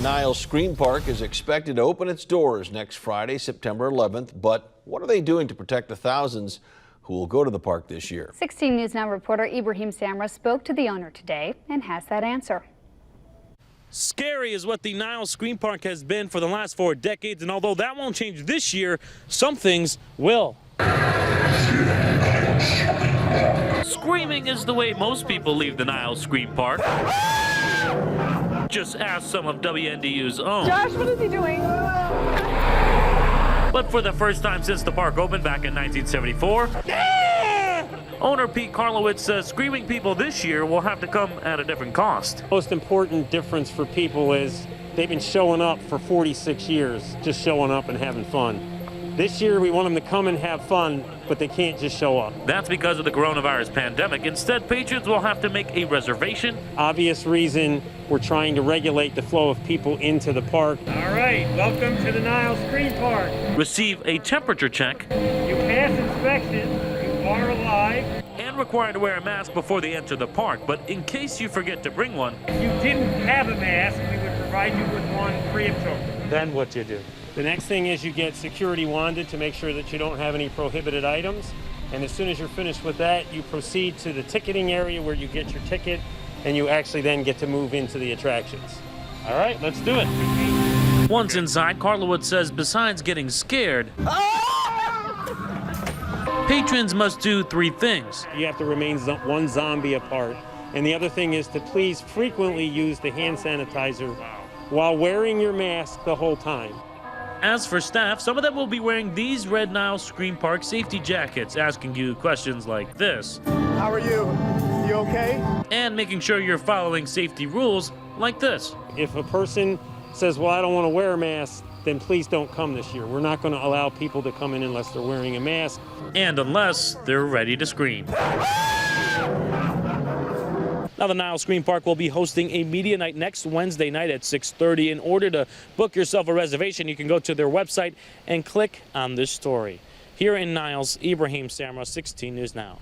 NIles Scream Park is expected to open its doors next Friday, September 11th. But what are they doing to protect the thousands who will go to the park this year? 16 News Now reporter Ibrahim Samra spoke to the owner today and has that answer. Scary is what the NIles Scream Park has been for the last 4 decades, and although that won't change this year, some things will. Screaming is the way most people leave the NIles Scream Park. Just ask some of WNDU's own. Josh, what is he doing? But for the first time since the park opened back in 1974, owner Pete Karlowitz says screaming people this year will have to come at a different cost. Most important difference for people is they've been showing up for 46 years, just showing up and having fun. This year we want them to come and have fun, but they can't just show up. That's because of the coronavirus pandemic. Instead, patrons will have to make a reservation. Obvious reason, we're trying to regulate the flow of people into the park. All right, welcome to the NIles Scream Park. Receive a temperature check. You pass inspection, you are alive. And required to wear a mask before they enter the park. But in case you forget to bring one, If you didn't have a mask, we would provide you with one free of charge. Then what you do? The next thing is you get security wanded to make sure that you don't have any prohibited items. And as soon as you're finished with that, you proceed to the ticketing area where you get your ticket, and you actually then get to move into the attractions. All right, let's do it. once inside, Karlowitz says besides getting scared, patrons must do 3 things. You have to remain one zombie apart. And the other thing is to please frequently use the hand sanitizer while wearing your mask the whole time. As for staff, some of them will be wearing these red NIles Scream Park safety jackets, asking you questions like this. How are you? You okay? And making sure you're following safety rules like this. If a person says, well, I don't want to wear a mask, then please don't come this year. We're not going to allow people to come in unless they're wearing a mask. And unless they're ready to scream. Now, the NIles Scream Park will be hosting a media night next Wednesday night at 6:30. In order to book yourself a reservation, you can go to their website and click on this story. Here in Niles, Ibrahim Samra, 16 News Now.